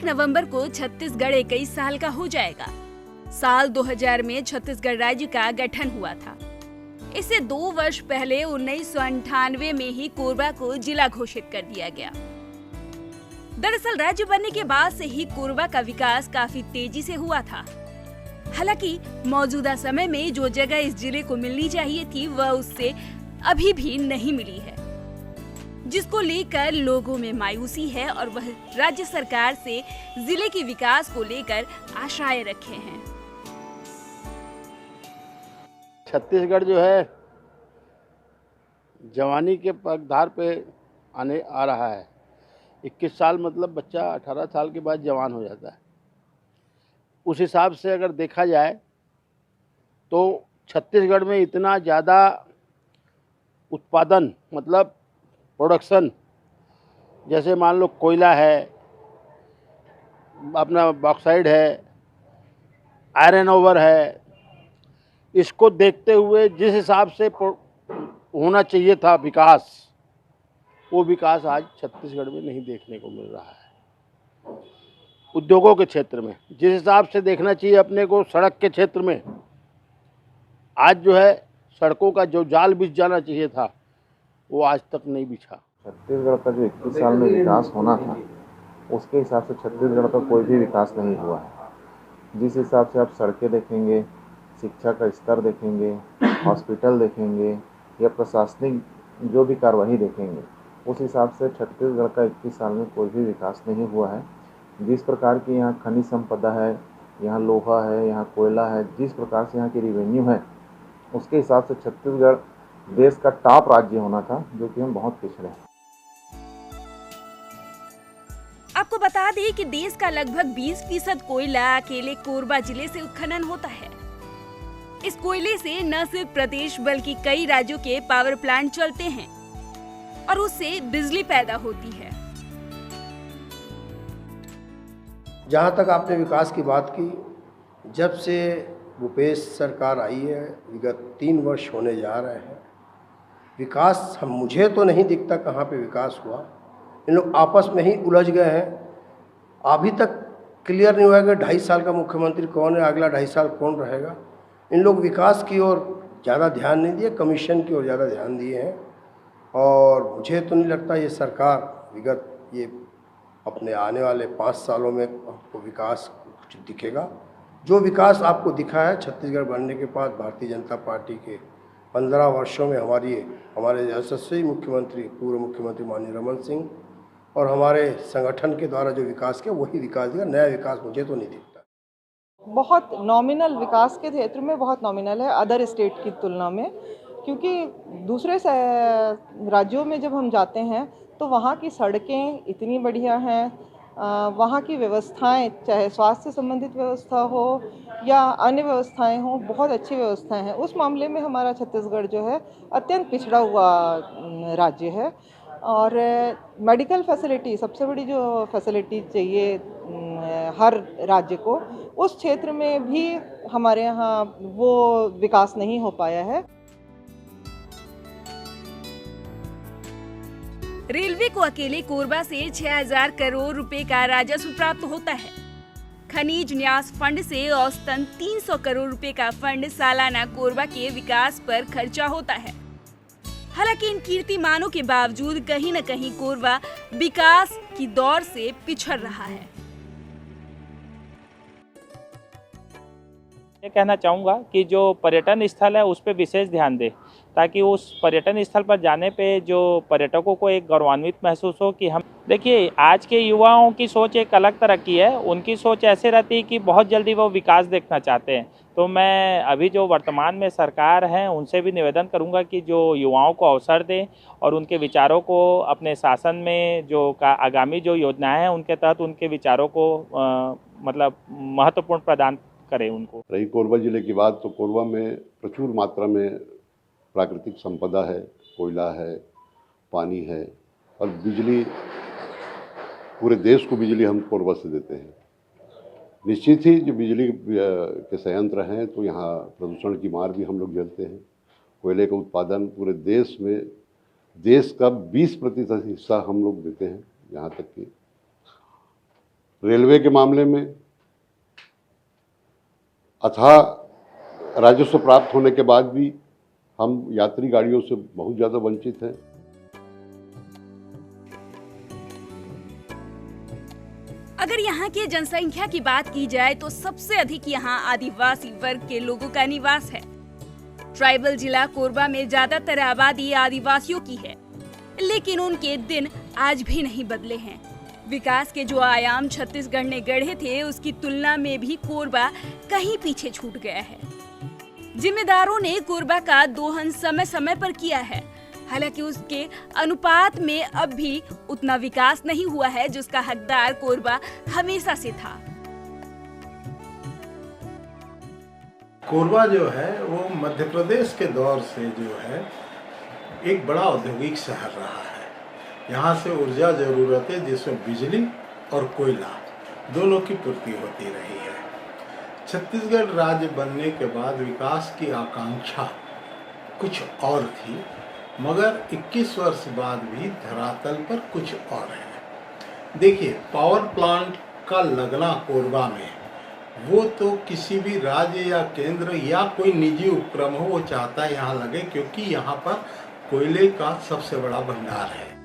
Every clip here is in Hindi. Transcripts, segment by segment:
नवंबर को छत्तीसगढ़ 21 साल का हो जाएगा। साल 2000 में छत्तीसगढ़ राज्य का गठन हुआ था। इससे 2 वर्ष पहले 1998 में ही कोरबा को जिला घोषित कर दिया गया। दरअसल राज्य बनने के बाद से ही कोरबा का विकास काफी तेजी से हुआ था। हालांकि मौजूदा समय में जो जगह इस जिले को मिलनी चाहिए थी वह उससे अभी भी नहीं मिली है, जिसको लेकर लोगों में मायूसी है और वह राज्य सरकार से जिले के विकास को लेकर आशाएं रखे हैं। छत्तीसगढ़ जो है जवानी के पगधार पे आ रहा है। 21 साल मतलब बच्चा 18 साल के बाद जवान हो जाता है। उस हिसाब से अगर देखा जाए तो छत्तीसगढ़ में इतना ज़्यादा उत्पादन मतलब प्रोडक्शन, जैसे मान लो कोयला है, अपना बॉक्साइड है, आयरन ओवर है, इसको देखते हुए जिस हिसाब से होना चाहिए था विकास, वो विकास आज छत्तीसगढ़ में नहीं देखने को मिल रहा है। उद्योगों के क्षेत्र में जिस हिसाब से देखना चाहिए अपने को सड़क के क्षेत्र में, आज जो है सड़कों का जो जाल बिछ जाना चाहिए था वो आज तक नहीं बिछा। छत्तीसगढ़ का जो 21 साल में विकास होना था उसके हिसाब से छत्तीसगढ़ का कोई भी विकास नहीं हुआ है। जिस हिसाब से आप सड़कें देखेंगे, शिक्षा का स्तर देखेंगे, हॉस्पिटल देखेंगे या प्रशासनिक जो भी कार्रवाई देखेंगे, उस हिसाब से छत्तीसगढ़ का 21 साल में कोई भी विकास नहीं हुआ है। जिस प्रकार की यहाँ खनिज संपदा है, यहाँ लोहा है, यहाँ कोयला है, जिस प्रकार से यहाँ की रेवेन्यू है, उसके हिसाब से छत्तीसगढ़ देश का टॉप राज्य होना था, जो कि हम बहुत पिछड़े हैं। आपको बता दें कि देश का लगभग 20% कोयला अकेले कोरबा जिले से उत्खनन होता है। इस कोयले से न सिर्फ प्रदेश बल्कि कई राज्यों के पावर प्लांट चलते हैं और उससे बिजली पैदा होती है। जहाँ तक आपने विकास की बात की, जब से भूपेश सरकार आई है, विगत 3 वर्ष होने जा रहे हैं, विकास मुझे तो नहीं दिखता कहाँ पे विकास हुआ। इन लोग आपस में ही उलझ गए हैं। अभी तक क्लियर नहीं हुआ कि 2.5 साल का मुख्यमंत्री कौन है, अगला 2.5 साल कौन रहेगा। इन लोग विकास की ओर ज़्यादा ध्यान नहीं दिए, कमीशन की ओर ज़्यादा ध्यान दिए हैं। और मुझे तो नहीं लगता ये सरकार विगत ये अपने आने वाले 5 सालों में आपको विकास कुछ दिखेगा। जो विकास आपको दिखा है छत्तीसगढ़ बनने के बाद भारतीय जनता पार्टी के 15 वर्षों में हमारे यशस्वी मुख्यमंत्री, पूर्व मुख्यमंत्री माननीय रमन सिंह और हमारे संगठन के द्वारा जो विकास किया वही विकास दिया। नया विकास मुझे तो नहीं दिखता। बहुत नॉमिनल विकास के क्षेत्र में बहुत नॉमिनल है अदर स्टेट की तुलना में, क्योंकि दूसरे राज्यों में जब हम जाते हैं तो वहाँ की सड़कें इतनी बढ़िया हैं, वहाँ की व्यवस्थाएं, चाहे स्वास्थ्य से संबंधित व्यवस्था हो या अन्य व्यवस्थाएं हो, बहुत अच्छी व्यवस्थाएं हैं। उस मामले में हमारा छत्तीसगढ़ जो है अत्यंत पिछड़ा हुआ राज्य है। और मेडिकल फैसिलिटी, सबसे बड़ी जो फैसिलिटी चाहिए हर राज्य को, उस क्षेत्र में भी हमारे यहाँ वो विकास नहीं हो पाया है। रेलवे को अकेले कोरबा से 6000 करोड़ रुपए का राजस्व प्राप्त होता है। खनिज न्यास फंड से औसतन 300 करोड़ रुपए का फंड सालाना कोरबा के विकास पर खर्चा होता है। हालांकि इन कीर्तिमानों के बावजूद कहीं न कहीं कोरबा विकास की दौड़ से पिछड़ रहा है। ये कहना चाहूँगा कि जो पर्यटन स्थल है उस पर विशेष ध्यान दे, ताकि उस पर्यटन स्थल पर जाने पे जो पर्यटकों को एक गौरवान्वित महसूस हो कि हम देखिए आज के युवाओं की सोच एक अलग तरह की है। उनकी सोच ऐसे रहती है कि बहुत जल्दी वो विकास देखना चाहते हैं। तो मैं अभी जो वर्तमान में सरकार है उनसे भी निवेदन करूंगा कि जो युवाओं को अवसर दें और उनके विचारों को अपने शासन में जो आगामी जो योजनाएं हैं उनके तहत उनके विचारों को मतलब महत्वपूर्ण प्रदान करें उनको। रही कोरबा जिले की बात, तो कोरबा में प्रचुर मात्रा में प्राकृतिक संपदा है, कोयला है, पानी है और बिजली, पूरे देश को बिजली हम कोरबा से देते हैं। निश्चित ही जो बिजली के संयंत्र हैं तो यहाँ प्रदूषण की मार भी हम लोग झेलते हैं। कोयले का उत्पादन पूरे देश में देश का 20% हिस्सा हम लोग देते हैं। यहाँ तक कि रेलवे के मामले में अथाह राजस्व प्राप्त होने के बाद भी हम यात्री गाड़ियों से बहुत ज़्यादा वंचित हैं। अगर यहाँ की जनसंख्या की बात की जाए तो सबसे अधिक यहाँ आदिवासी वर्ग के लोगों का निवास है। ट्राइबल जिला कोरबा में ज्यादातर आबादी आदिवासियों की है, लेकिन उनके दिन आज भी नहीं बदले हैं। विकास के जो आयाम छत्तीसगढ़ ने गढ़े थे, उसकी तुलना में भी कोरबा कहीं पीछे छूट गया है। जिम्मेदारों ने कोरबा का दोहन समय समय पर किया है, हालांकि उसके अनुपात में अब भी उतना विकास नहीं हुआ है जिसका हकदार कोरबा हमेशा से था। कोरबा जो है वो मध्य प्रदेश के दौर से जो है एक बड़ा औद्योगिक शहर रहा है। यहाँ से ऊर्जा ज़रूरत है जिसमें बिजली और कोयला दोनों की पूर्ति होती रही है। छत्तीसगढ़ राज्य बनने के बाद विकास की आकांक्षा कुछ और थी, मगर 21 वर्ष बाद भी धरातल पर कुछ और है। देखिए, पावर प्लांट का लगना कोरबा में, वो तो किसी भी राज्य या केंद्र या कोई निजी उपक्रम हो वो चाहता है यहाँ लगे, क्योंकि यहाँ पर कोयले का सबसे बड़ा भंडार है।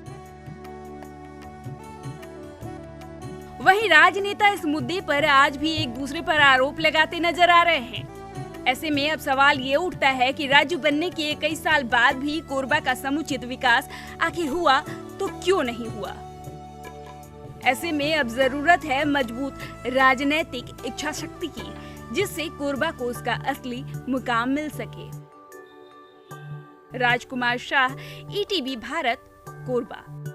वहीं राजनेता इस मुद्दे पर आज भी एक दूसरे पर आरोप लगाते नजर आ रहे हैं। ऐसे में अब सवाल ये उठता है कि राज्य बनने के कई साल बाद भी कोरबा का समुचित विकास आखिर हुआ तो क्यों नहीं हुआ। ऐसे में अब जरूरत है मजबूत राजनीतिक इच्छा शक्ति की, जिससे कोरबा को उसका असली मुकाम मिल सके। राजकुमार शाह, ETV भारत, कोरबा।